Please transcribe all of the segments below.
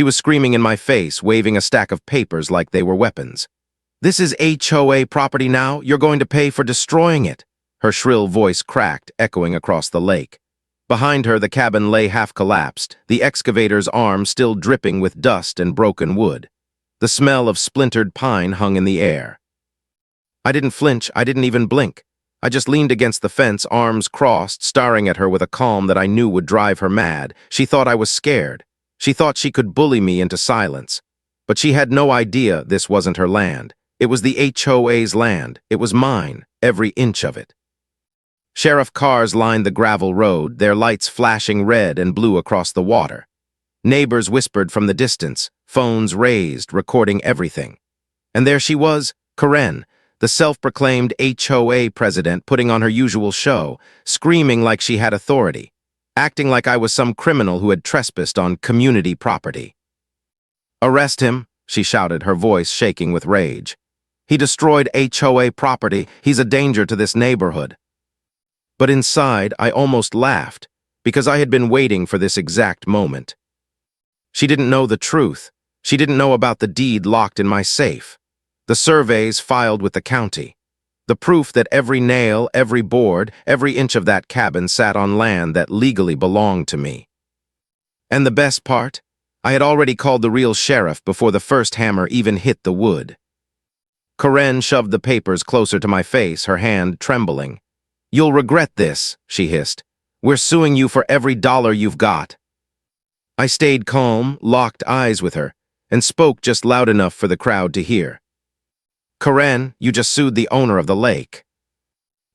She was screaming in my face, waving a stack of papers like they were weapons. "This is HOA property now. You're going to pay for destroying it." Her shrill voice cracked, echoing across the lake. Behind her, the cabin lay half-collapsed, the excavator's arm still dripping with dust and broken wood. The smell of splintered pine hung in the air. I didn't flinch, I didn't even blink. I just leaned against the fence, arms crossed, staring at her with a calm that I knew would drive her mad. She thought I was scared. She thought she could bully me into silence. But she had no idea this wasn't her land. It was the HOA's land. It was mine, every inch of it. Sheriff cars lined the gravel road, their lights flashing red and blue across the water. Neighbors whispered from the distance, phones raised, recording everything. And there she was, Karen, the self-proclaimed HOA president, putting on her usual show, screaming like she had authority, acting like I was some criminal who had trespassed on community property. "Arrest him," she shouted, her voice shaking with rage. "He destroyed HOA property. He's a danger to this neighborhood." But inside, I almost laughed, because I had been waiting for this exact moment. She didn't know the truth. She didn't know about the deed locked in my safe, the surveys filed with the county, the proof that every nail, every board, every inch of that cabin sat on land that legally belonged to me. And the best part? I had already called the real sheriff before the first hammer even hit the wood. Karen shoved the papers closer to my face, her hand trembling. "You'll regret this," she hissed. "We're suing you for every dollar you've got." I stayed calm, locked eyes with her, and spoke just loud enough for the crowd to hear. "Karen, you just sued the owner of the lake."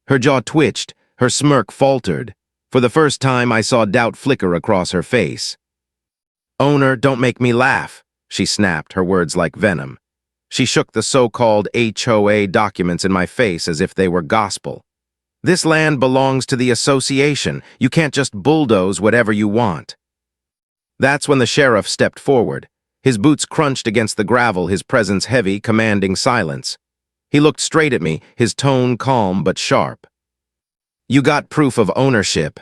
Her jaw twitched, her smirk faltered. For the first time, I saw doubt flicker across her face. "Owner, don't make me laugh," she snapped, her words like venom. She shook the so-called HOA documents in my face as if they were gospel. "This land belongs to the association. You can't just bulldoze whatever you want." That's when the sheriff stepped forward. His boots crunched against the gravel, his presence heavy, commanding silence. He looked straight at me, his tone calm but sharp. "You got proof of ownership."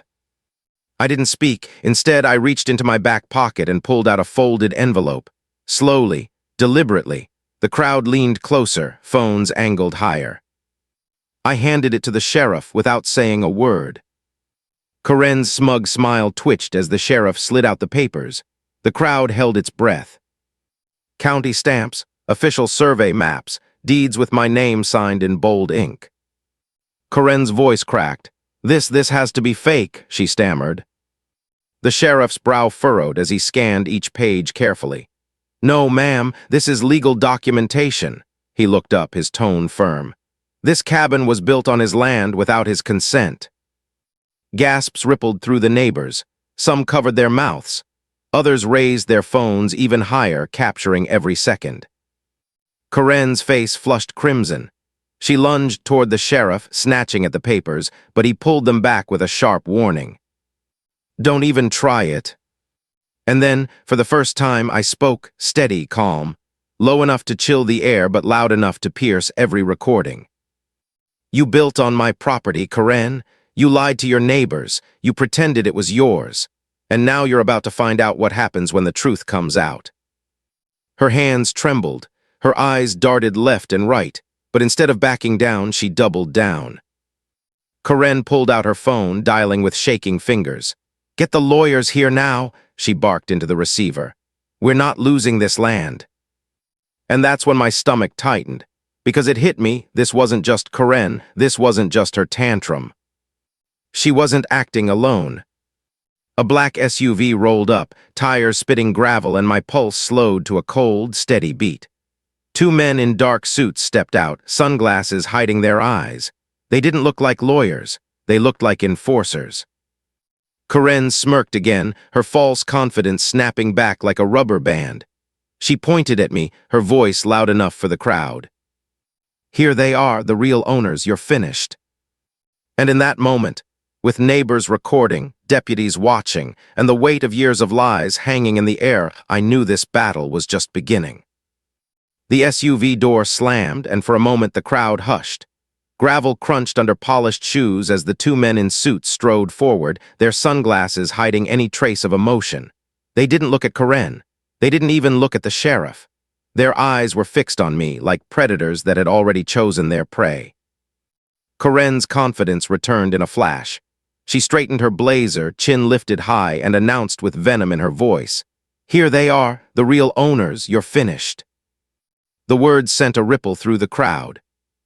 I didn't speak. Instead, I reached into my back pocket and pulled out a folded envelope. Slowly, deliberately, the crowd leaned closer, phones angled higher. I handed it to the sheriff without saying a word. Karen's smug smile twitched as the sheriff slid out the papers. The crowd held its breath. County stamps, official survey maps, deeds with my name signed in bold ink. Karen's voice cracked. This has to be fake," she stammered. The sheriff's brow furrowed as he scanned each page carefully. "No, ma'am, this is legal documentation." He looked up, his tone firm. "This cabin was built on his land without his consent." Gasps rippled through the neighbors. Some covered their mouths. Others raised their phones even higher, capturing every second. Karen's face flushed crimson. She lunged toward the sheriff, snatching at the papers, but he pulled them back with a sharp warning. "Don't even try it." And then, for the first time, I spoke, steady, calm, low enough to chill the air but loud enough to pierce every recording. "You built on my property, Karen. You lied to your neighbors. You pretended it was yours. And now you're about to find out what happens when the truth comes out." Her hands trembled. Her eyes darted left and right, but instead of backing down, she doubled down. Karen pulled out her phone, dialing with shaking fingers. "Get the lawyers here now," she barked into the receiver. "We're not losing this land." And that's when my stomach tightened, because it hit me, this wasn't just Karen, this wasn't just her tantrum. She wasn't acting alone. A black SUV rolled up, tires spitting gravel, and my pulse slowed to a cold, steady beat. Two men in dark suits stepped out, sunglasses hiding their eyes. They didn't look like lawyers. They looked like enforcers. Karen smirked again, her false confidence snapping back like a rubber band. She pointed at me, her voice loud enough for the crowd. "Here they are, the real owners. You're finished." And in that moment, with neighbors recording, deputies watching, and the weight of years of lies hanging in the air, I knew this battle was just beginning. The SUV door slammed, and for a moment the crowd hushed. Gravel crunched under polished shoes as the two men in suits strode forward, their sunglasses hiding any trace of emotion. They didn't look at Karen. They didn't even look at the sheriff. Their eyes were fixed on me like predators that had already chosen their prey. Corinne's confidence returned in a flash. She straightened her blazer, chin lifted high, and announced with venom in her voice, "Here they are, the real owners, you're finished." The words sent a ripple through the crowd.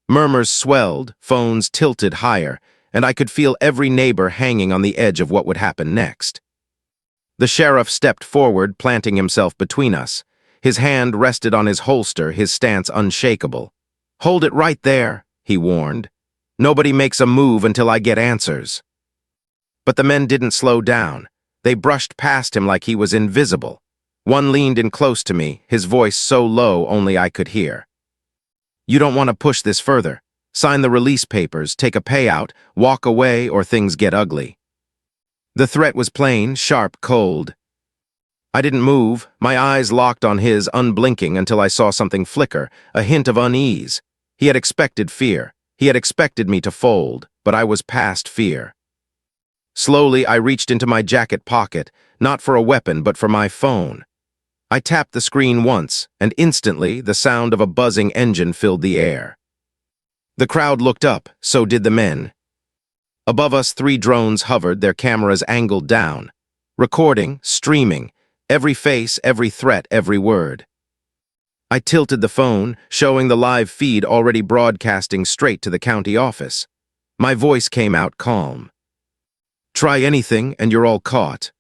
Murmurs swelled, phones tilted higher, and I could feel every neighbor hanging on the edge of what would happen next. The sheriff stepped forward, planting himself between us. His hand rested on his holster, his stance unshakable. "Hold it right there," he warned. "Nobody makes a move until I get answers." But the men didn't slow down. They brushed past him like he was invisible. One leaned in close to me, his voice so low only I could hear. "You don't want to push this further. Sign the release papers, take a payout, walk away, or things get ugly." The threat was plain, sharp, cold. I didn't move, my eyes locked on his, unblinking until I saw something flicker, a hint of unease. He had expected fear. He had expected me to fold, but I was past fear. Slowly, I reached into my jacket pocket, not for a weapon, but for my phone. I tapped the screen once, and instantly, the sound of a buzzing engine filled the air. The crowd looked up, so did the men. Above us, 3 drones hovered, their cameras angled down, recording, streaming, every face, every threat, every word. I tilted the phone, showing the live feed already broadcasting straight to the county office. My voice came out calm. "Try anything, and you're all caught."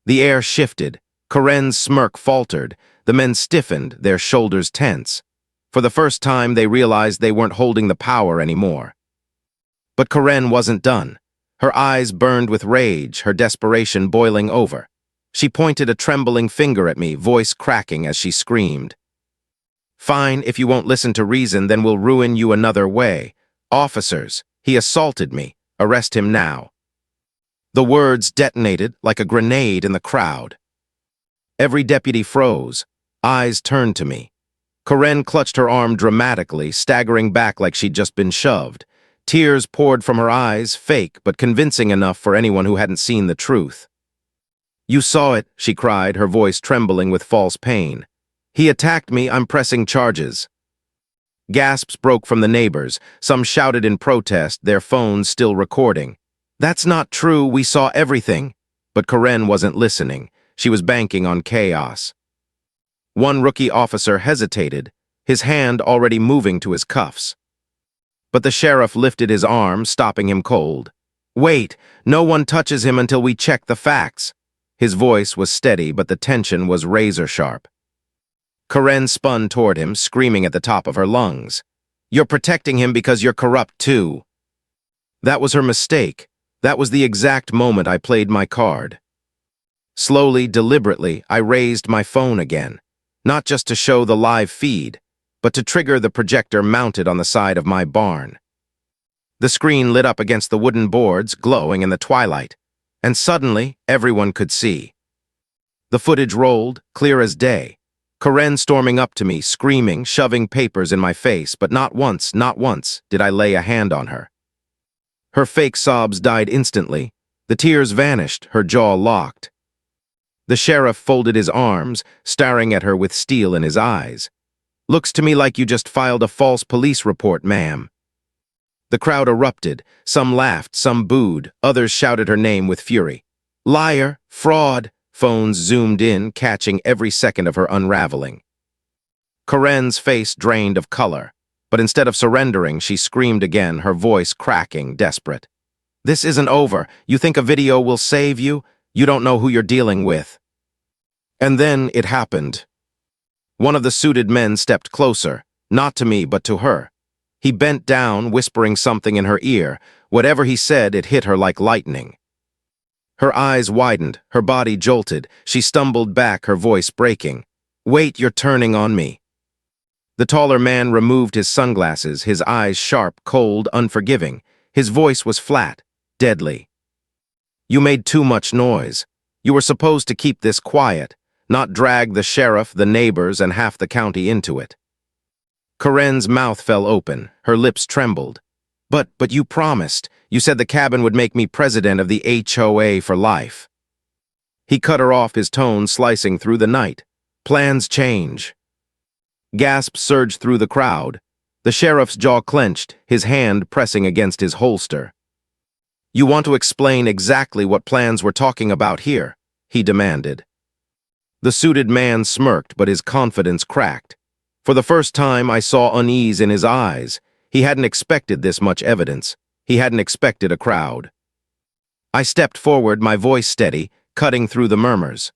The air shifted. Corinne's smirk faltered. The men stiffened, their shoulders tense. For the first time, they realized they weren't holding the power anymore. But Corinne wasn't done. Her eyes burned with rage, her desperation boiling over. She pointed a trembling finger at me, voice cracking as she screamed. "Fine, if you won't listen to reason, then we'll ruin you another way. Officers, he assaulted me. Arrest him now." The words detonated like a grenade in the crowd. Every deputy froze. Eyes turned to me. Corinne clutched her arm dramatically, staggering back like she'd just been shoved. Tears poured from her eyes, fake but convincing enough for anyone who hadn't seen the truth. "You saw it," she cried, her voice trembling with false pain. "He attacked me, I'm pressing charges." Gasps broke from the neighbors. Some shouted in protest, their phones still recording. "That's not true, we saw everything." But Corinne wasn't listening. She was banking on chaos. One rookie officer hesitated, his hand already moving to his cuffs. But the sheriff lifted his arm, stopping him cold. "Wait, no one touches him until we check the facts." His voice was steady, but the tension was razor-sharp. Corinne spun toward him, screaming at the top of her lungs. "You're protecting him because you're corrupt too." That was her mistake. That was the exact moment I played my card. Slowly, deliberately, I raised my phone again, not just to show the live feed, but to trigger the projector mounted on the side of my barn. The screen lit up against the wooden boards, glowing in the twilight, and suddenly, everyone could see. The footage rolled, clear as day. Corinne storming up to me, screaming, shoving papers in my face, but not once did I lay a hand on her. Her fake sobs died instantly. The tears vanished, her jaw locked. The sheriff folded his arms, staring at her with steel in his eyes. "Looks to me like you just filed a false police report, ma'am." The crowd erupted. Some laughed, some booed, others shouted her name with fury. "Liar! Fraud!" Phones zoomed in, catching every second of her unraveling. Corinne's face drained of color, but instead of surrendering, she screamed again, her voice cracking, desperate. "This isn't over. You think a video will save you? You don't know who you're dealing with." And then it happened. One of the suited men stepped closer, not to me, but to her. He bent down, whispering something in her ear. Whatever he said, it hit her like lightning. Her eyes widened, her body jolted. She stumbled back, her voice breaking. "Wait, you're turning on me." The taller man removed his sunglasses, his eyes sharp, cold, unforgiving. His voice was flat, deadly. "You made too much noise. You were supposed to keep this quiet, not drag the sheriff, the neighbors, and half the county into it." Corinne's mouth fell open, her lips trembled. But you promised. You said the cabin would make me president of the HOA for life." He cut her off, his tone slicing through the night. Plans change. Gasps surged through the crowd. The sheriff's jaw clenched, his hand pressing against his holster. "You want to explain exactly what plans we're talking about here?" he demanded. The suited man smirked, but his confidence cracked. For the first time, I saw unease in his eyes. He hadn't expected this much evidence. He hadn't expected a crowd. I stepped forward, my voice steady, cutting through the murmurs.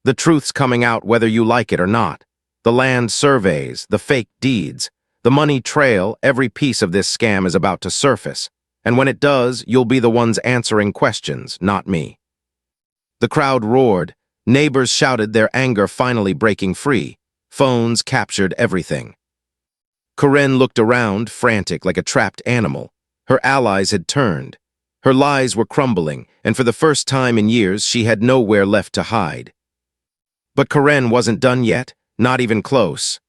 "The truth's coming out whether you like it or not. The land surveys, the fake deeds, the money trail, every piece of this scam is about to surface. And when it does, you'll be the ones answering questions, not me." The crowd roared. Neighbors shouted, their anger finally breaking free. Phones captured everything. Corinne looked around, frantic like a trapped animal. Her allies had turned. Her lies were crumbling, and for the first time in years, she had nowhere left to hide. But Corinne wasn't done yet, not even close.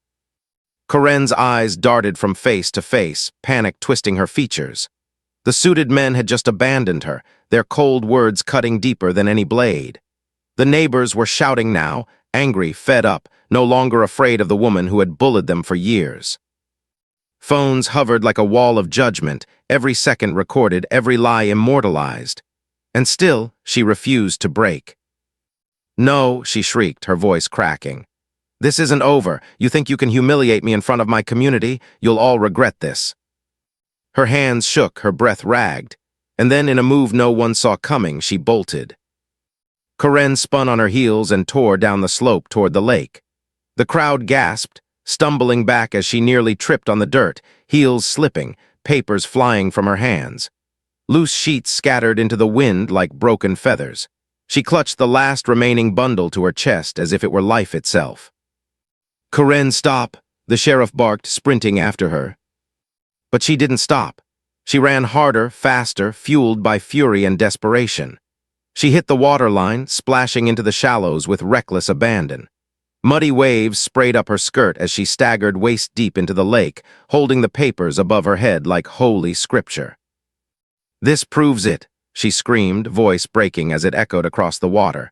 Corinne's eyes darted from face to face, panic twisting her features. The suited men had just abandoned her, their cold words cutting deeper than any blade. The neighbors were shouting now, angry, fed up, no longer afraid of the woman who had bullied them for years. Phones hovered like a wall of judgment, every second recorded, every lie immortalized. And still, she refused to break. "No," she shrieked, her voice cracking. "This isn't over. You think you can humiliate me in front of my community? You'll all regret this." Her hands shook, her breath ragged, and then in a move no one saw coming, she bolted. Corinne spun on her heels and tore down the slope toward the lake. The crowd gasped, stumbling back as she nearly tripped on the dirt, heels slipping, papers flying from her hands. Loose sheets scattered into the wind like broken feathers. She clutched the last remaining bundle to her chest as if it were life itself. "Corinne, stop!" the sheriff barked, sprinting after her. But she didn't stop. She ran harder, faster, fueled by fury and desperation. She hit the waterline, splashing into the shallows with reckless abandon. Muddy waves sprayed up her skirt as she staggered waist-deep into the lake, holding the papers above her head like holy scripture. "This proves it," she screamed, voice breaking as it echoed across the water.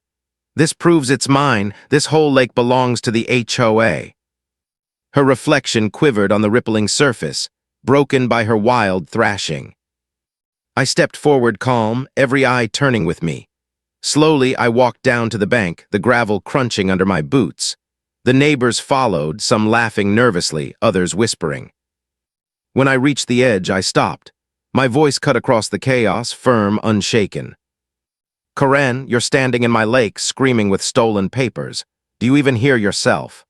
"This proves it's mine. This whole lake belongs to the HOA." Her reflection quivered on the rippling surface, broken by her wild thrashing. I stepped forward calm, every eye turning with me. Slowly, I walked down to the bank, the gravel crunching under my boots. The neighbors followed, some laughing nervously, others whispering. When I reached the edge, I stopped. My voice cut across the chaos, firm, unshaken. "Corinne, you're standing in my lake, screaming with stolen papers. Do you even hear yourself?"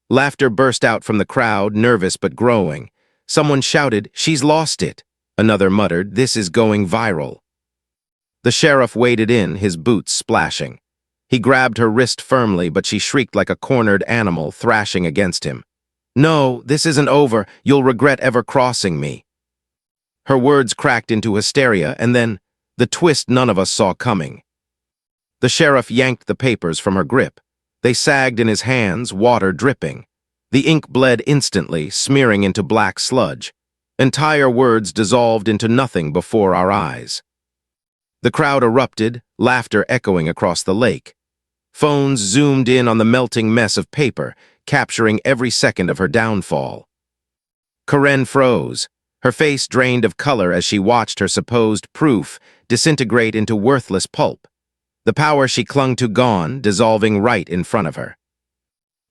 Laughter burst out from the crowd, nervous but growing. Someone shouted, "She's lost it." Another muttered, "This is going viral." The sheriff waded in, his boots splashing. He grabbed her wrist firmly, but she shrieked like a cornered animal, thrashing against him. "No, this isn't over. You'll regret ever crossing me." Her words cracked into hysteria, and then, the twist none of us saw coming. The sheriff yanked the papers from her grip. They sagged in his hands, water dripping. The ink bled instantly, smearing into black sludge. Entire words dissolved into nothing before our eyes. The crowd erupted, laughter echoing across the lake. Phones zoomed in on the melting mess of paper, capturing every second of her downfall. Corinne froze, her face drained of color as she watched her supposed proof disintegrate into worthless pulp. The power she clung to gone, dissolving right in front of her.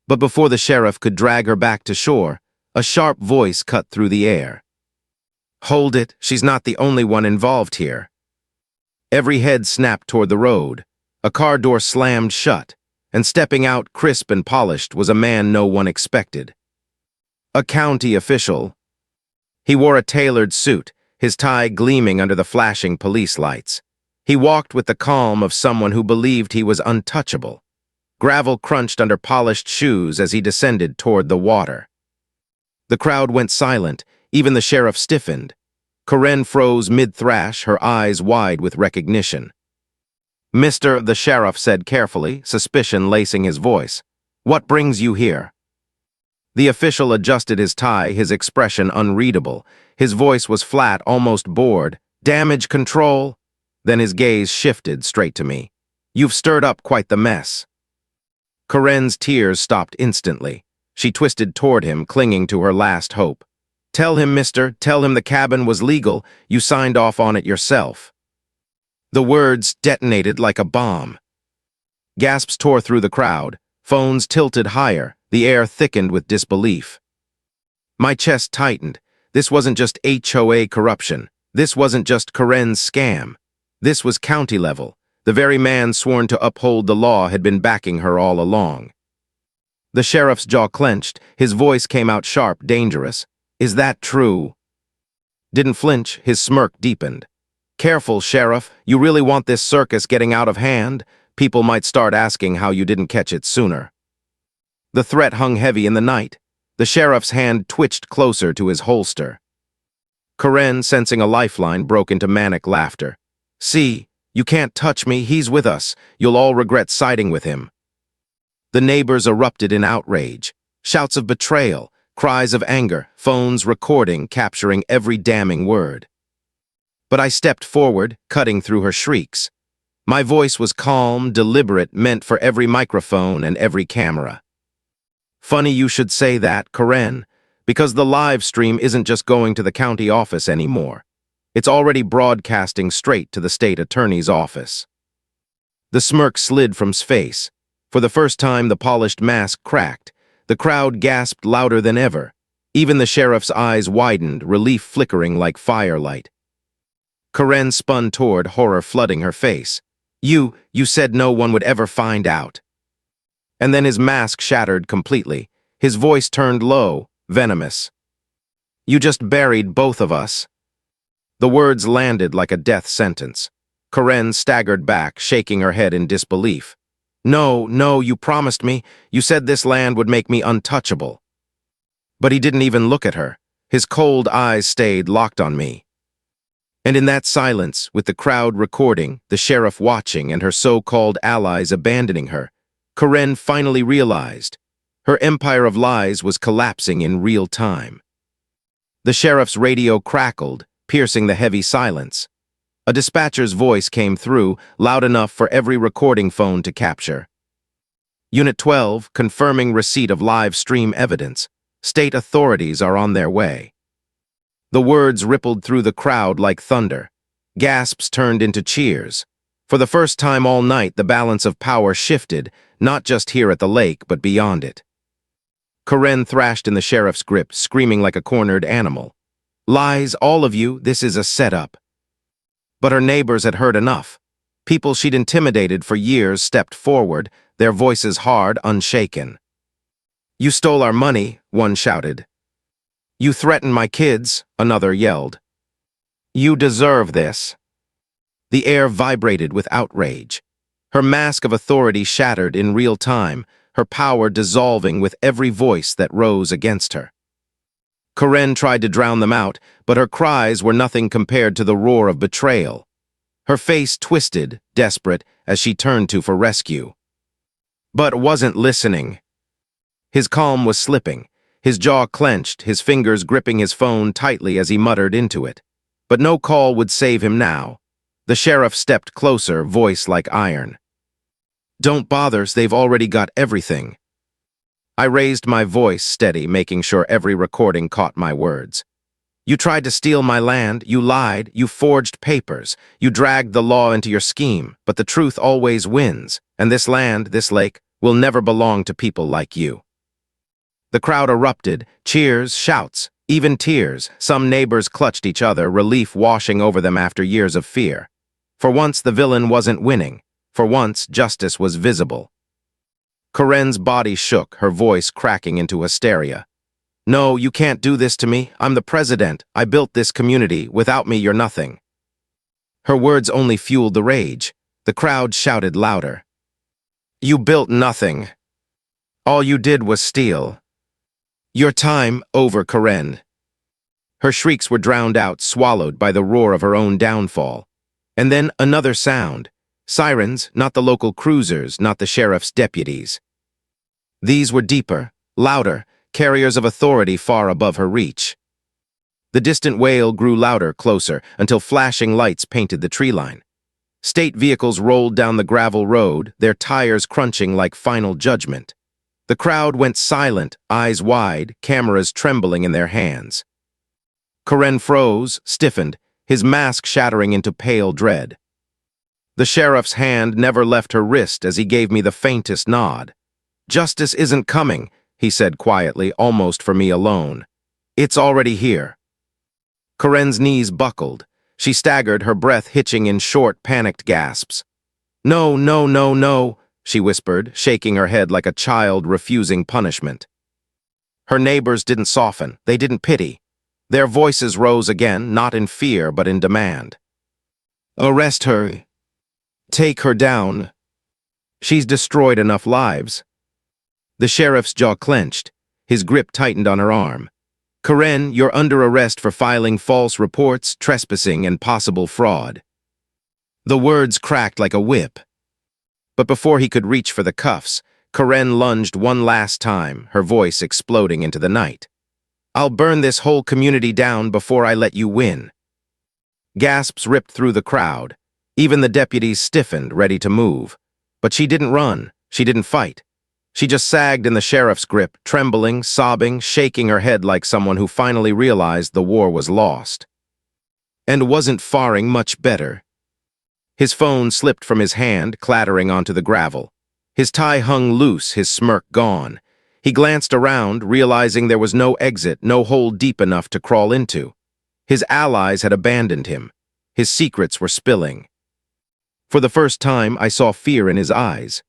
But before the sheriff could drag her back to shore, a sharp voice cut through the air. "Hold it, she's not the only one involved here." Every head snapped toward the road. A car door slammed shut, and stepping out, crisp and polished, was a man no one expected. A county official. He wore a tailored suit, his tie gleaming under the flashing police lights. He walked with the calm of someone who believed he was untouchable. Gravel crunched under polished shoes as he descended toward the water. The crowd went silent, even the sheriff stiffened. Corinne froze mid-thrash, her eyes wide with recognition. "Mr. the sheriff said carefully, suspicion lacing his voice. What brings you here?" The official adjusted his tie, his expression unreadable. His voice was flat, almost bored. "Damage control?" Then his gaze shifted straight to me. "You've stirred up quite the mess." Karen's tears stopped instantly. She twisted toward him, clinging to her last hope. "Tell him, mister, tell him the cabin was legal. You signed off on it yourself." The words detonated like a bomb. Gasps tore through the crowd. Phones tilted higher. The air thickened with disbelief. My chest tightened. This wasn't just HOA corruption. This wasn't just Karen's scam. This was county level. The very man sworn to uphold the law had been backing her all along. The sheriff's jaw clenched. His voice came out sharp, dangerous. "Is that true?" Didn't flinch. His smirk deepened. "Careful, Sheriff. You really want this circus getting out of hand? People might start asking how you didn't catch it sooner." The threat hung heavy in the night. The sheriff's hand twitched closer to his holster. Karen, sensing a lifeline, broke into manic laughter. "See, you can't touch me. He's with us. You'll all regret siding with him." The neighbors erupted in outrage. Shouts of betrayal, cries of anger, phones recording, capturing every damning word. But I stepped forward, cutting through her shrieks. My voice was calm, deliberate, meant for every microphone and every camera. "Funny you should say that, Karen, because the live stream isn't just going to the county office anymore. It's already broadcasting straight to the state attorney's office." The smirk slid from his face. For the first time, the polished mask cracked. The crowd gasped louder than ever. Even the sheriff's eyes widened, relief flickering like firelight. Karen spun toward, horror flooding her face. You said no one would ever find out." And then his mask shattered completely. His voice turned low, venomous. "You just buried both of us." The words landed like a death sentence. Karen staggered back, shaking her head in disbelief. No, you promised me. You said this land would make me untouchable." But he didn't even look at her. His cold eyes stayed locked on me. And in that silence, with the crowd recording, the sheriff watching, and her so-called allies abandoning her, Karen finally realized her empire of lies was collapsing in real time. The sheriff's radio crackled, piercing the heavy silence. A dispatcher's voice came through, loud enough for every recording phone to capture. "Unit 12, confirming receipt of live stream evidence. State authorities are on their way." The words rippled through the crowd like thunder. Gasps turned into cheers. For the first time all night, the balance of power shifted, not just here at the lake, but beyond it. Karen thrashed in the sheriff's grip, screaming like a cornered animal. "Lies, all of you, this is a setup." But her neighbors had heard enough. People she'd intimidated for years stepped forward, their voices hard, unshaken. "You stole our money," one shouted. "You threatened my kids," another yelled. "You deserve this." The air vibrated with outrage. Her mask of authority shattered in real time, her power dissolving with every voice that rose against her. Karen tried to drown them out, but her cries were nothing compared to the roar of betrayal. Her face twisted, desperate, as she turned to for rescue. But wasn't listening. His calm was slipping. His jaw clenched, his fingers gripping his phone tightly as he muttered into it. But no call would save him now. The sheriff stepped closer, voice like iron. "Don't bother, they've already got everything." I raised my voice steady, making sure every recording caught my words. "You tried to steal my land, you lied, you forged papers, you dragged the law into your scheme, but the truth always wins, and this land, this lake, will never belong to people like you." The crowd erupted, cheers, shouts, even tears. Some neighbors clutched each other, relief washing over them after years of fear. For once, the villain wasn't winning. For once, justice was visible. Karen's body shook, her voice cracking into hysteria. "No, you can't do this to me. I'm the president. I built this community. Without me, you're nothing." Her words only fueled the rage. The crowd shouted louder. "You built nothing. All you did was steal. Your time over, Karen." Her shrieks were drowned out, swallowed by the roar of her own downfall. And then another sound. Sirens, not the local cruisers, not the sheriff's deputies. These were deeper, louder, carriers of authority far above her reach. The distant wail grew louder, closer, until flashing lights painted the tree line. State vehicles rolled down the gravel road, their tires crunching like final judgment. The crowd went silent, eyes wide, cameras trembling in their hands. Hoakaren froze, stiffened, his mask shattering into pale dread. The sheriff's hand never left her wrist as he gave me the faintest nod. "Justice isn't coming," he said quietly, almost for me alone. "It's already here." Hoakaren's knees buckled. She staggered, her breath hitching in short, panicked gasps. "No, no, no, no," she whispered, shaking her head like a child refusing punishment. Her neighbors didn't soften. They didn't pity. Their voices rose again, not in fear, but in demand. "Arrest her. Take her down. She's destroyed enough lives." The sheriff's jaw clenched. His grip tightened on her arm. "Hoakaren, you're under arrest for filing false reports, trespassing, and possible fraud." The words cracked like a whip. But before he could reach for the cuffs, Hoakaren lunged one last time, her voice exploding into the night. "I'll burn this whole community down before I let you win." Gasps ripped through the crowd. Even the deputies stiffened, ready to move. But she didn't run. She didn't fight. She just sagged in the sheriff's grip, trembling, sobbing, shaking her head like someone who finally realized the war was lost. And wasn't faring much better. His phone slipped from his hand, clattering onto the gravel. His tie hung loose, his smirk gone. He glanced around, realizing there was no exit, no hole deep enough to crawl into. His allies had abandoned him. His secrets were spilling. For the first time, I saw fear in his eyes.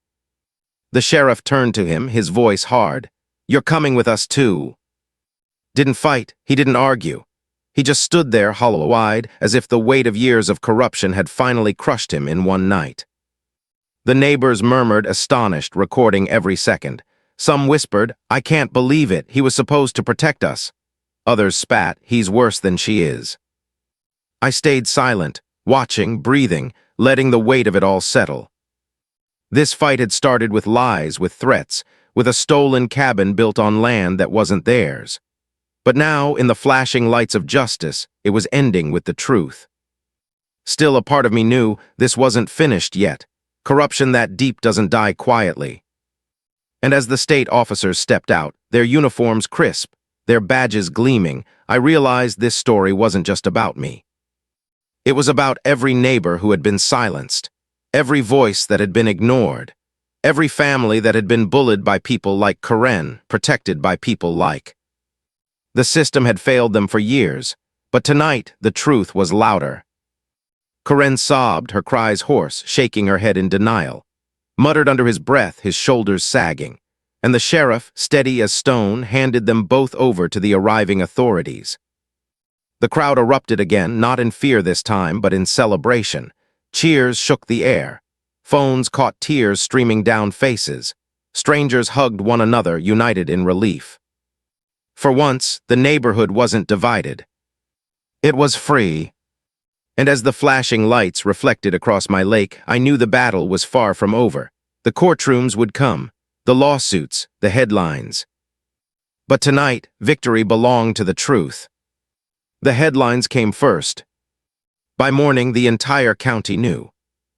The sheriff turned to him, his voice hard. "You're coming with us too." Didn't fight, he didn't argue. He just stood there, hollow-eyed, as if the weight of years of corruption had finally crushed him in one night. The neighbors murmured, astonished, recording every second. Some whispered, "I can't believe it, he was supposed to protect us." Others spat, "He's worse than she is." I stayed silent, watching, breathing, letting the weight of it all settle. This fight had started with lies, with threats, with a stolen cabin built on land that wasn't theirs. But now, in the flashing lights of justice, it was ending with the truth. Still, a part of me knew this wasn't finished yet. Corruption that deep doesn't die quietly. And as the state officers stepped out, their uniforms crisp, their badges gleaming, I realized this story wasn't just about me. It was about every neighbor who had been silenced, every voice that had been ignored, every family that had been bullied by people like Hoakaren, protected by people like. The system had failed them for years, but tonight the truth was louder. Hoakaren sobbed, her cries hoarse, shaking her head in denial, muttered under his breath, his shoulders sagging, and the sheriff, steady as stone, handed them both over to the arriving authorities. The crowd erupted again, not in fear this time, but in celebration. Cheers shook the air. Phones caught tears streaming down faces. Strangers hugged one another, united in relief. For once, the neighborhood wasn't divided. It was free. And as the flashing lights reflected across my lake, I knew the battle was far from over. The courtrooms would come, the lawsuits, the headlines. But tonight, victory belonged to the truth. The headlines came first. By morning, the entire county knew.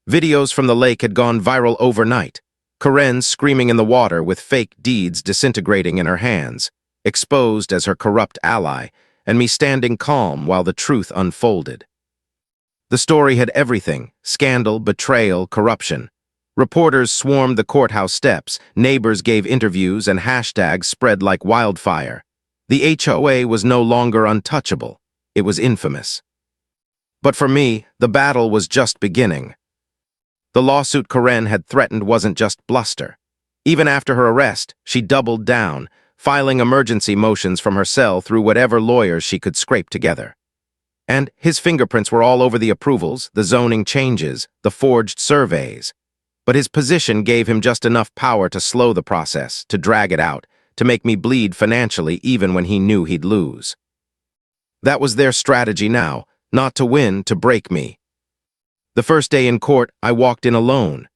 Videos from the lake had gone viral overnight. Hoakaren screaming in the water with fake deeds disintegrating in her hands, exposed as her corrupt ally, and me standing calm while the truth unfolded. The story had everything: scandal, betrayal, corruption. Reporters swarmed the courthouse steps, neighbors gave interviews, and hashtags spread like wildfire. The HOA was no longer untouchable. It was infamous. But for me, the battle was just beginning. The lawsuit Hoakaren had threatened wasn't just bluster. Even after her arrest, she doubled down, filing emergency motions from her cell through whatever lawyers she could scrape together. And his fingerprints were all over the approvals, the zoning changes, the forged surveys. But his position gave him just enough power to slow the process, to drag it out, to make me bleed financially even when he knew he'd lose. That was their strategy now, not to win, to break me. The first day in court, I walked in alone.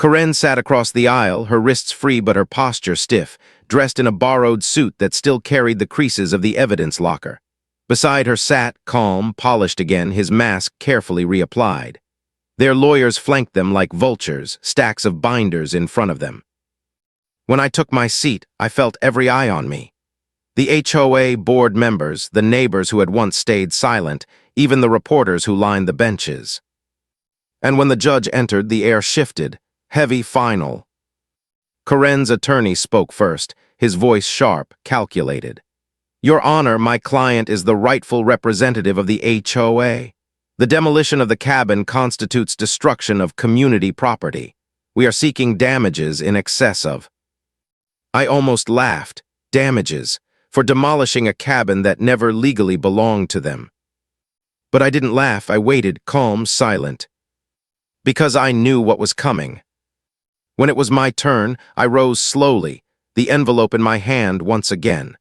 Hoakaren sat across the aisle, her wrists free but her posture stiff, dressed in a borrowed suit that still carried the creases of the evidence locker. Beside her sat, calm, polished again, his mask carefully reapplied. Their lawyers flanked them like vultures, stacks of binders in front of them. When I took my seat, I felt every eye on me. The HOA board members, the neighbors who had once stayed silent, even the reporters who lined the benches. And when the judge entered, the air shifted, heavy, final. Coren's attorney spoke first, his voice sharp, calculated. Your Honor, my client is the rightful representative of the HOA. The demolition of the cabin constitutes destruction of community property. We are seeking damages in excess of. I almost laughed. Damages, for demolishing a cabin that never legally belonged to them. But I didn't laugh. I waited, calm, silent. Because I knew what was coming. When it was my turn, I rose slowly, the envelope in my hand once again.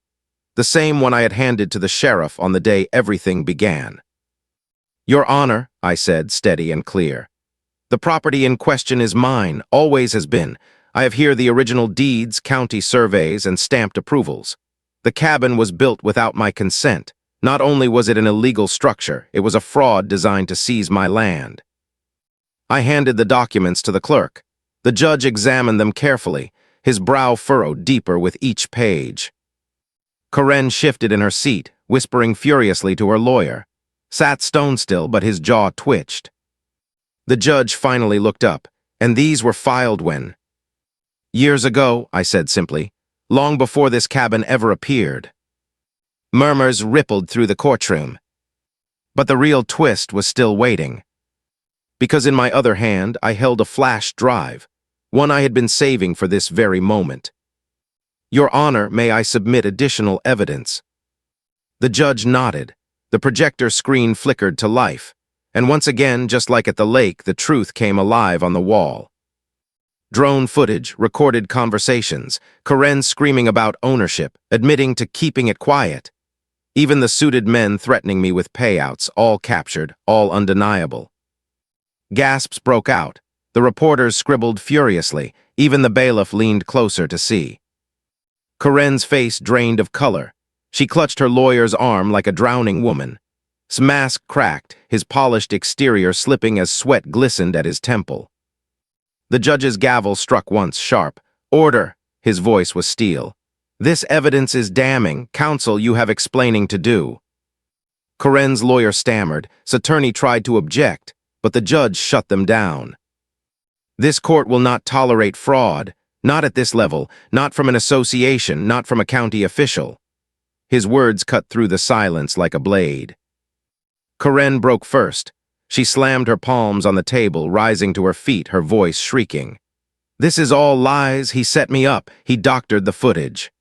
The same one I had handed to the sheriff on the day everything began. Your Honor, I said, steady and clear. The property in question is mine, always has been. I have here the original deeds, county surveys, and stamped approvals. The cabin was built without my consent. Not only was it an illegal structure, it was a fraud designed to seize my land. I handed the documents to the clerk. The judge examined them carefully, his brow furrowed deeper with each page. Coren shifted in her seat, whispering furiously to her lawyer. Sat stone still, but his jaw twitched. The judge finally looked up, and these were filed when? Years ago, I said simply, long before this cabin ever appeared. Murmurs rippled through the courtroom. But the real twist was still waiting. Because in my other hand, I held a flash drive, one I had been saving for this very moment. Your Honor, may I submit additional evidence? The judge nodded. The projector screen flickered to life, and once again, just like at the lake, the truth came alive on the wall. Drone footage, recorded conversations, Coren screaming about ownership, admitting to keeping it quiet. Even the suited men threatening me with payouts, all captured, all undeniable. Gasps broke out. The reporters scribbled furiously. Even the bailiff leaned closer to see. Coren's face drained of color. She clutched her lawyer's arm like a drowning woman. His mask cracked, his polished exterior slipping as sweat glistened at his temple. The judge's gavel struck once, sharp. Order! His voice was steel. This evidence is damning. Counsel, you have explaining to do. Coren's lawyer stammered. His attorney tried to object, but the judge shut them down. This court will not tolerate fraud, not at this level, not from an association, not from a county official. His words cut through the silence like a blade. Coren broke first. She slammed her palms on the table, rising to her feet, her voice shrieking. This is all lies. He set me up. He doctored the footage.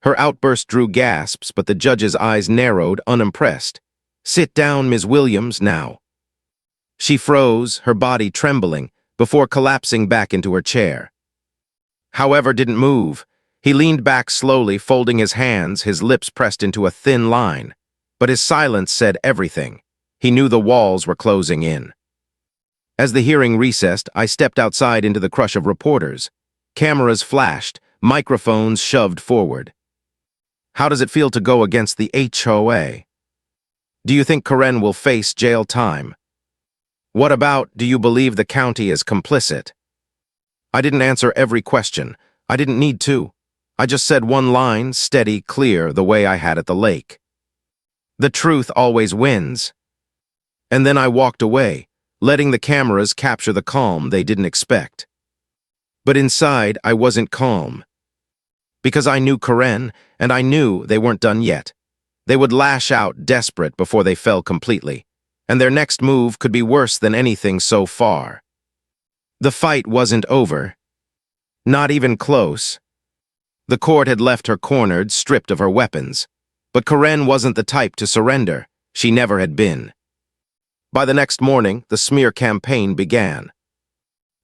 Her outburst drew gasps, but the judge's eyes narrowed, unimpressed. Sit down, Ms. Williams, now. She froze, her body trembling, before collapsing back into her chair. However, didn't move. He leaned back slowly, folding his hands, his lips pressed into a thin line. But his silence said everything. He knew the walls were closing in. As the hearing recessed, I stepped outside into the crush of reporters. Cameras flashed, microphones shoved forward. How does it feel to go against the HOA? Do you think Coren will face jail time? What about, do you believe the county is complicit? I didn't answer every question. I didn't need to. I just said one line, steady, clear, the way I had at the lake. The truth always wins. And then I walked away, letting the cameras capture the calm they didn't expect. But inside, I wasn't calm. Because I knew Coren, and I knew they weren't done yet. They would lash out, desperate, before they fell completely. And their next move could be worse than anything so far. The fight wasn't over. Not even close. The court had left her cornered, stripped of her weapons. But Coren wasn't the type to surrender. She never had been. By the next morning, the smear campaign began.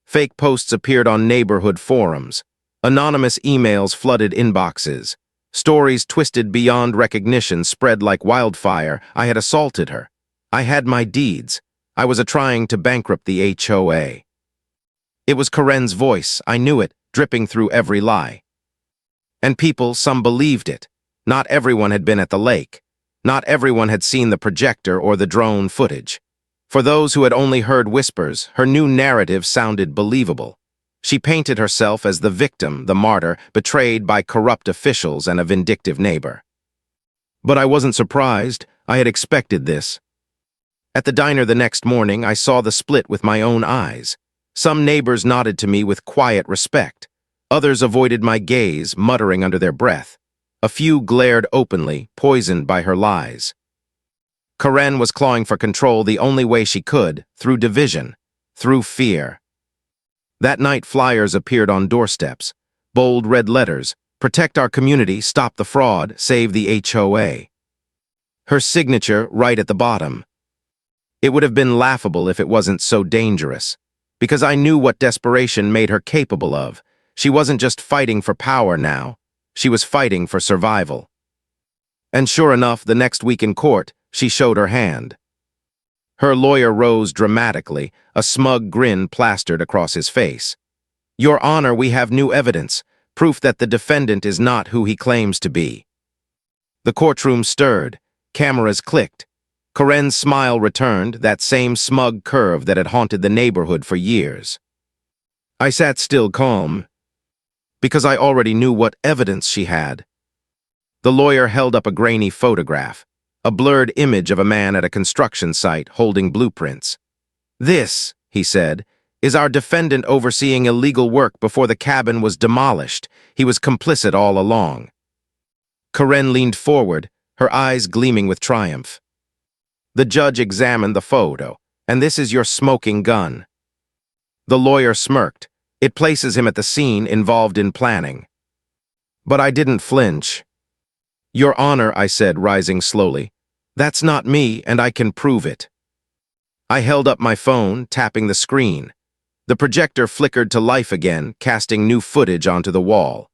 Fake posts appeared on neighborhood forums. Anonymous emails flooded inboxes. Stories twisted beyond recognition spread like wildfire. I had assaulted her. I had my deeds. I was trying to bankrupt the HOA. It was Coren's voice, I knew it, dripping through every lie. And people, some believed it. Not everyone had been at the lake. Not everyone had seen the projector or the drone footage. For those who had only heard whispers, her new narrative sounded believable. She painted herself as the victim, the martyr, betrayed by corrupt officials and a vindictive neighbor. But I wasn't surprised. I had expected this. At the diner the next morning, I saw the split with my own eyes. Some neighbors nodded to me with quiet respect. Others avoided my gaze, muttering under their breath. A few glared openly, poisoned by her lies. Karen was clawing for control the only way she could, through division, through fear. That night, flyers appeared on doorsteps. Bold red letters: "Protect our community, stop the fraud, save the HOA." Her signature right at the bottom. It would have been laughable if it wasn't so dangerous. Because I knew what desperation made her capable of. She wasn't just fighting for power now. She was fighting for survival. And sure enough, the next week in court, she showed her hand. Her lawyer rose dramatically, a smug grin plastered across his face. "Your Honor, we have new evidence, proof that the defendant is not who he claims to be." The courtroom stirred. Cameras clicked. Karen's smile returned, that same smug curve that had haunted the neighborhood for years. I sat still calm, because I already knew what evidence she had. The lawyer held up a grainy photograph, a blurred image of a man at a construction site holding blueprints. "This," he said, "is our defendant overseeing illegal work before the cabin was demolished. He was complicit all along." Karen leaned forward, her eyes gleaming with triumph. The judge examined the photo. "And this is your smoking gun." The lawyer smirked. "It places him at the scene, involved in planning." But I didn't flinch. "Your Honor," I said, rising slowly, "that's not me, and I can prove it." I held up my phone, tapping the screen. The projector flickered to life again, casting new footage onto the wall.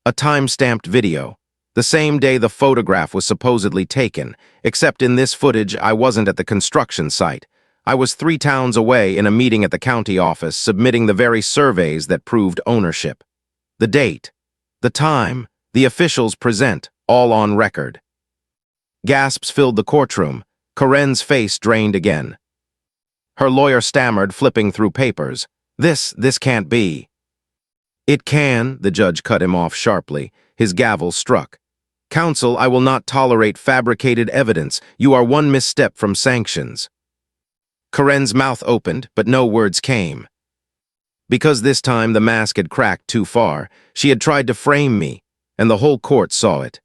A time-stamped video. The same day the photograph was supposedly taken, except in this footage I wasn't at the construction site. I was 3 towns away in a meeting at the county office, submitting the very surveys that proved ownership. The date, the time, the officials present, all on record. Gasps filled the courtroom. Karen's face drained again. Her lawyer stammered, flipping through papers. This can't be." "It can," the judge cut him off sharply. His gavel struck. "Counsel, I will not tolerate fabricated evidence. You are one misstep from sanctions." Karen's mouth opened, but no words came. Because this time the mask had cracked too far, she had tried to frame me, and the whole court saw it.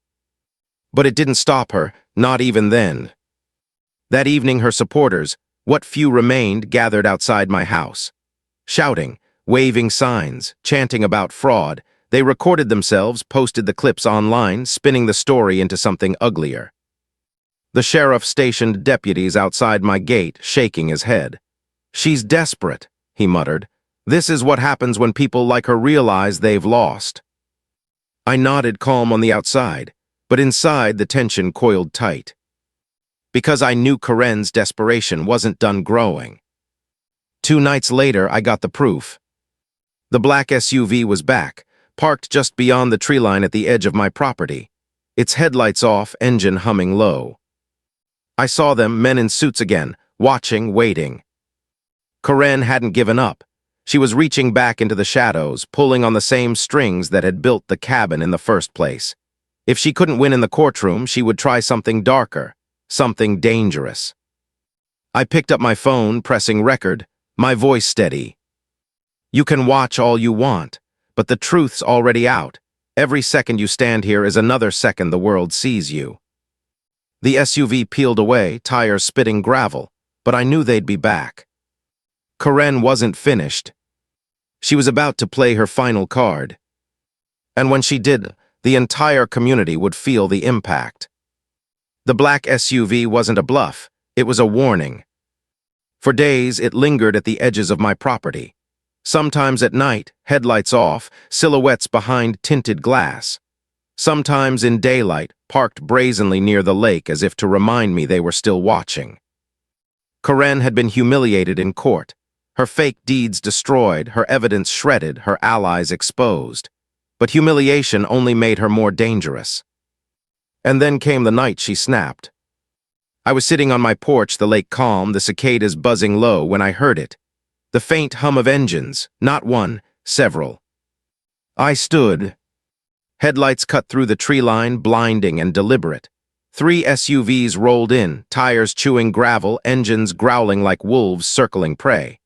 But it didn't stop her, not even then. That evening her supporters, what few remained, gathered outside my house. Shouting, waving signs, chanting about fraud, they recorded themselves, posted the clips online, spinning the story into something uglier. The sheriff stationed deputies outside my gate, shaking his head. "She's desperate," he muttered. "This is what happens when people like her realize they've lost." I nodded, calm on the outside, but inside the tension coiled tight. Because I knew Karen's desperation wasn't done growing. 2 nights later, I got the proof. The black SUV was back, parked just beyond the tree line at the edge of my property. Its headlights off, engine humming low. I saw them, men in suits again, watching, waiting. Karen hadn't given up. She was reaching back into the shadows, pulling on the same strings that had built the cabin in the first place. If she couldn't win in the courtroom, she would try something darker, something dangerous. I picked up my phone, pressing record, my voice steady. "You can watch all you want, but the truth's already out. Every second you stand here is another second the world sees you." The SUV peeled away, tires spitting gravel, but I knew they'd be back. Karen wasn't finished. She was about to play her final card. And when she did, the entire community would feel the impact. The black SUV wasn't a bluff, it was a warning. For days, it lingered at the edges of my property. Sometimes at night, headlights off, silhouettes behind tinted glass. Sometimes in daylight, parked brazenly near the lake as if to remind me they were still watching. Karen had been humiliated in court, her fake deeds destroyed, her evidence shredded, her allies exposed. But humiliation only made her more dangerous. And then came the night she snapped. I was sitting on my porch, the lake calm, the cicadas buzzing low, when I heard it. The faint hum of engines, not one, several. I stood. Headlights cut through the tree line, blinding and deliberate. 3 SUVs rolled in, tires chewing gravel, engines growling like wolves circling prey.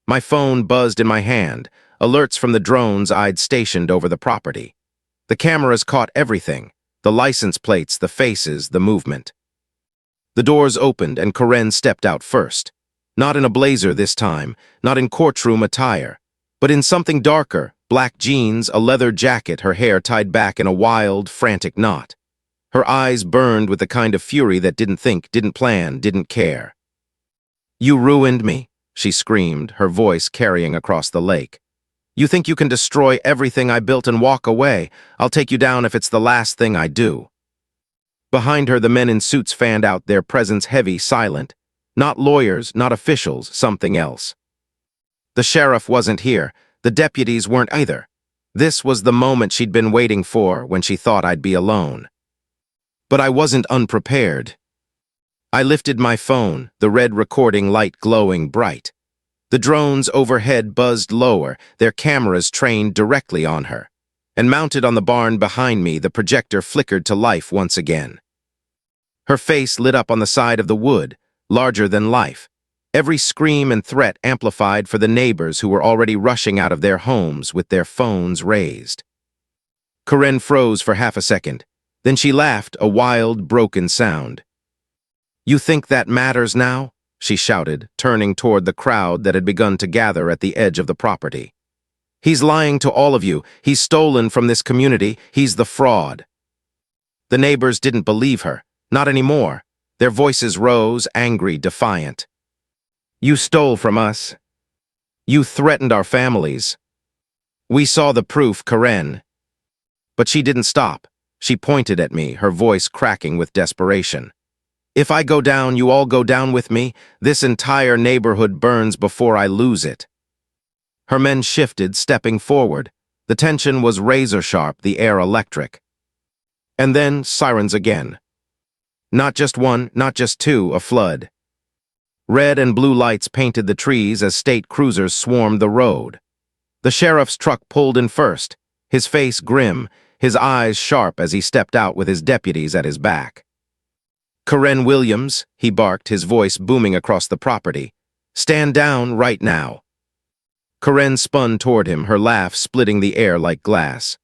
My phone buzzed in my hand, alerts from the drones I'd stationed over the property. The cameras caught everything, the license plates, the faces, the movement. The doors opened and Karen stepped out first. Not in a blazer this time, not in courtroom attire, but in something darker, black jeans, a leather jacket, her hair tied back in a wild, frantic knot. Her eyes burned with the kind of fury that didn't think, didn't plan, didn't care. "You ruined me," she screamed, her voice carrying across the lake. "You think you can destroy everything I built and walk away? I'll take you down if it's the last thing I do." Behind her, the men in suits fanned out, their presence heavy, silent. Not lawyers, not officials, something else. The sheriff wasn't here. The deputies weren't either. This was the moment she'd been waiting for, when she thought I'd be alone. But I wasn't unprepared. I lifted my phone, the red recording light glowing bright. The drones overhead buzzed lower, their cameras trained directly on her. And mounted on the barn behind me, the projector flickered to life once again. Her face lit up on the side of the wood, larger than life. Every scream and threat amplified for the neighbors who were already rushing out of their homes with their phones raised. Karen froze for half a second. Then she laughed, a wild, broken sound. "You think that matters now?" she shouted, turning toward the crowd that had begun to gather at the edge of the property. "He's lying to all of you. He's stolen from this community. He's the fraud." The neighbors didn't believe her. Not anymore. Their voices rose, angry, defiant. "You stole from us. You threatened our families. We saw the proof, Karen." But she didn't stop. She pointed at me, her voice cracking with desperation. "If I go down, you all go down with me. This entire neighborhood burns before I lose it." Her men shifted, stepping forward. The tension was razor-sharp, the air electric. And then sirens again. Not just one, not just two, a flood. Red and blue lights painted the trees as state cruisers swarmed the road. The sheriff's truck pulled in first, his face grim, his eyes sharp as he stepped out with his deputies at his back. "Karen Williams," he barked, his voice booming across the property. "Stand down right now." Karen spun toward him, her laugh splitting the air like glass.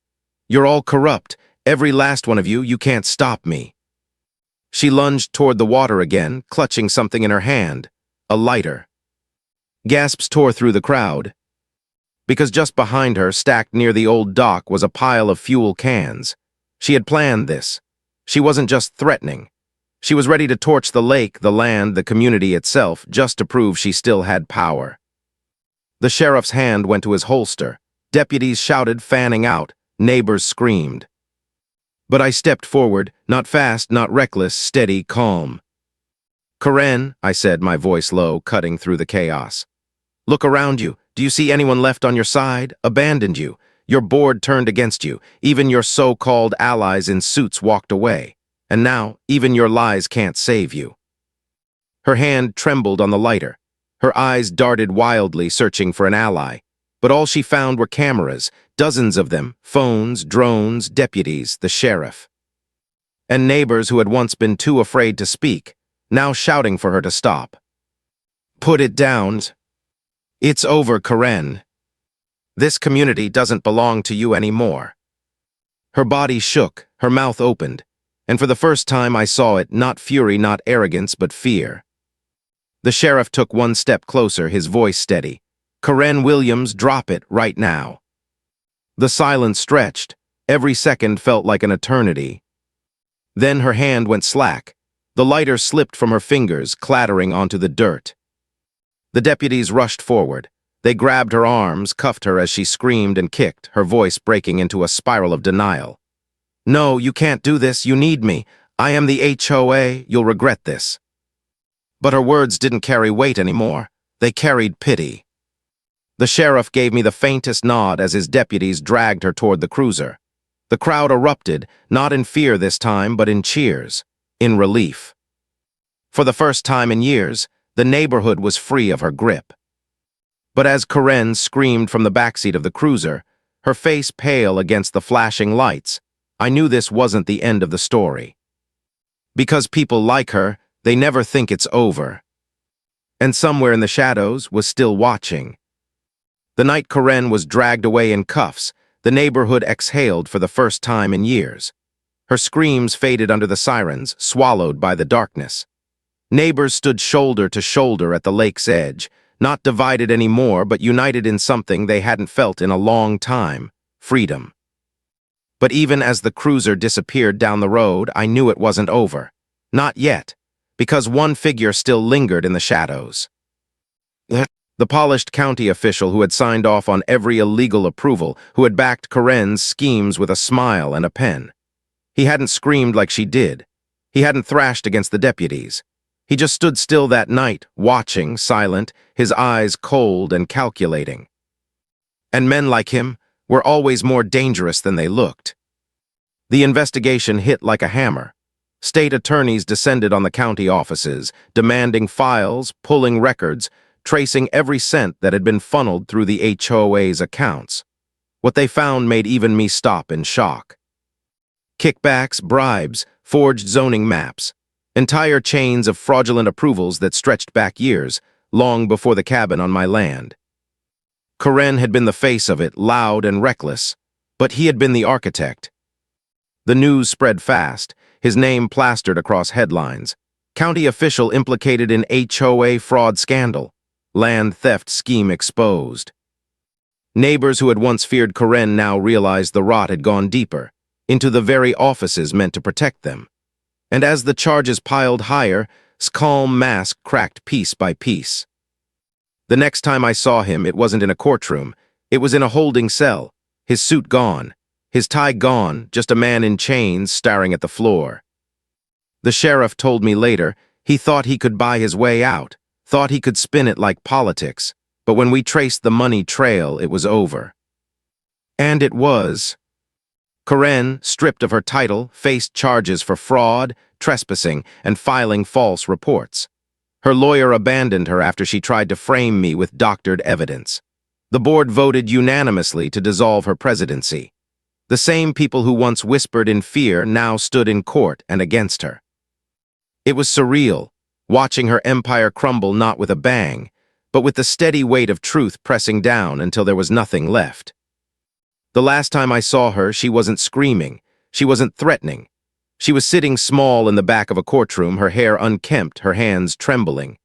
"You're all corrupt, every last one of you. You can't stop me." She lunged toward the water again, clutching something in her hand, a lighter. Gasps tore through the crowd, because just behind her, stacked near the old dock, was a pile of fuel cans. She had planned this. She wasn't just threatening. She was ready to torch the lake, the land, the community itself, just to prove she still had power. The sheriff's hand went to his holster. Deputies shouted, fanning out. Neighbors screamed. But I stepped forward, not fast, not reckless, steady, calm. "Karen," I said, my voice low, cutting through the chaos. "Look around you. Do you see anyone left on your side? Abandoned you. Your board turned against you. Even your so-called allies in suits walked away. And now, even your lies can't save you." Her hand trembled on the lighter. Her eyes darted wildly, searching for an ally. But all she found were cameras, dozens of them, phones, drones, deputies, the sheriff. And neighbors who had once been too afraid to speak, now shouting for her to stop. "Put it down. It's over, Karen. This community doesn't belong to you anymore." Her body shook, her mouth opened, and for the first time I saw it, not fury, not arrogance, but fear. The sheriff took one step closer, his voice steady. "Karen Williams, drop it right now." The silence stretched. Every second felt like an eternity. Then her hand went slack. The lighter slipped from her fingers, clattering onto the dirt. The deputies rushed forward. They grabbed her arms, cuffed her as she screamed and kicked, her voice breaking into a spiral of denial. "No, you can't do this. You need me. I am the HOA. You'll regret this." But her words didn't carry weight anymore. They carried pity. The sheriff gave me the faintest nod as his deputies dragged her toward the cruiser. The crowd erupted, not in fear this time, but in cheers, in relief. For the first time in years, the neighborhood was free of her grip. But as Karen screamed from the backseat of the cruiser, her face pale against the flashing lights, I knew this wasn't the end of the story. Because people like her, they never think it's over. And somewhere in the shadows was still watching. The night Karen was dragged away in cuffs, the neighborhood exhaled for the first time in years. Her screams faded under the sirens, swallowed by the darkness. Neighbors stood shoulder to shoulder at the lake's edge, not divided anymore but united in something they hadn't felt in a long time: freedom. But even as the cruiser disappeared down the road, I knew it wasn't over. Not yet, because one figure still lingered in the shadows. The polished county official who had signed off on every illegal approval, who had backed Karen's schemes with a smile and a pen. He hadn't screamed like she did. He hadn't thrashed against the deputies. He just stood still that night, watching, silent, his eyes cold and calculating. And men like him were always more dangerous than they looked. The investigation hit like a hammer. State attorneys descended on the county offices, demanding files, pulling records, tracing every cent that had been funneled through the HOA's accounts. What they found made even me stop in shock. Kickbacks, bribes, forged zoning maps, entire chains of fraudulent approvals that stretched back years, long before the cabin on my land. Karen had been the face of it, loud and reckless, but he had been the architect. The news spread fast, his name plastered across headlines. County official implicated in HOA fraud scandal. Land theft scheme exposed. Neighbors who had once feared Karen now realized the rot had gone deeper, into the very offices meant to protect them. And as the charges piled higher, his calm mask cracked piece by piece. The next time I saw him, it wasn't in a courtroom. It was in a holding cell, his suit gone, his tie gone, just a man in chains staring at the floor. The sheriff told me later he thought he could buy his way out, thought he could spin it like politics, but when we traced the money trail, it was over. And it was. Karen, stripped of her title, faced charges for fraud, trespassing, and filing false reports. Her lawyer abandoned her after she tried to frame me with doctored evidence. The board voted unanimously to dissolve her presidency. The same people who once whispered in fear now stood in court and against her. It was surreal, watching her empire crumble not with a bang, but with the steady weight of truth pressing down until there was nothing left. The last time I saw her, she wasn't screaming, she wasn't threatening. She was sitting small in the back of a courtroom, her hair unkempt, her hands trembling.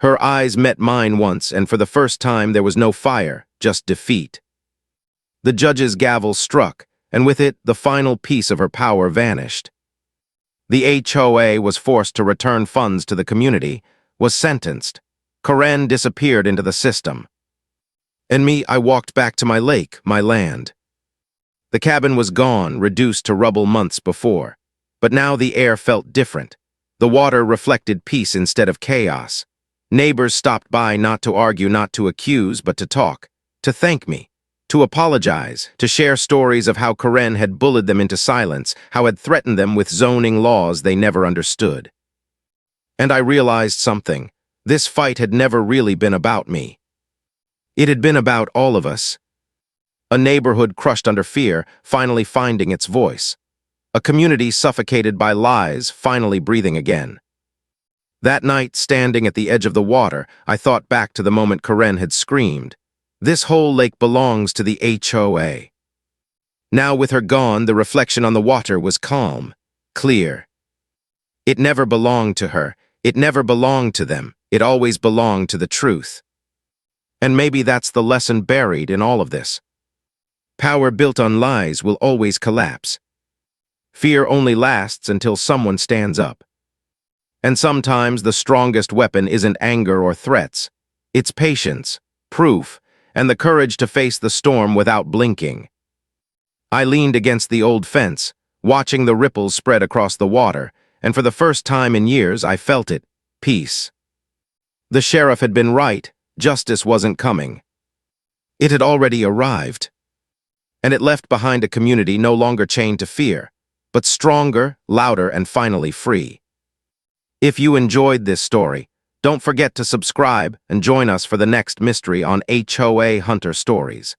Her eyes met mine once, and for the first time there was no fire, just defeat. The judge's gavel struck, and with it, the final piece of her power vanished. The HOA was forced to return funds to the community, was sentenced. Karen disappeared into the system. And me, I walked back to my lake, my land. The cabin was gone, reduced to rubble months before. But now the air felt different. The water reflected peace instead of chaos. Neighbors stopped by not to argue, not to accuse, but to talk, to thank me, to apologize, to share stories of how Karen had bullied them into silence, how had threatened them with zoning laws they never understood. And I realized something. This fight had never really been about me. It had been about all of us. A neighborhood crushed under fear, finally finding its voice. A community suffocated by lies, finally breathing again. That night, standing at the edge of the water, I thought back to the moment Karen had screamed, "This whole lake belongs to the HOA." Now with her gone, the reflection on the water was calm, clear. It never belonged to her. It never belonged to them. It always belonged to the truth. And maybe that's the lesson buried in all of this. Power built on lies will always collapse. Fear only lasts until someone stands up. And sometimes the strongest weapon isn't anger or threats. It's patience, proof, and the courage to face the storm without blinking. I leaned against the old fence, watching the ripples spread across the water, and for the first time in years I felt it, peace. The sheriff had been right, justice wasn't coming. It had already arrived. And it left behind a community no longer chained to fear, but stronger, louder, and finally free. If you enjoyed this story, don't forget to subscribe and join us for the next mystery on HOA Hunter Stories.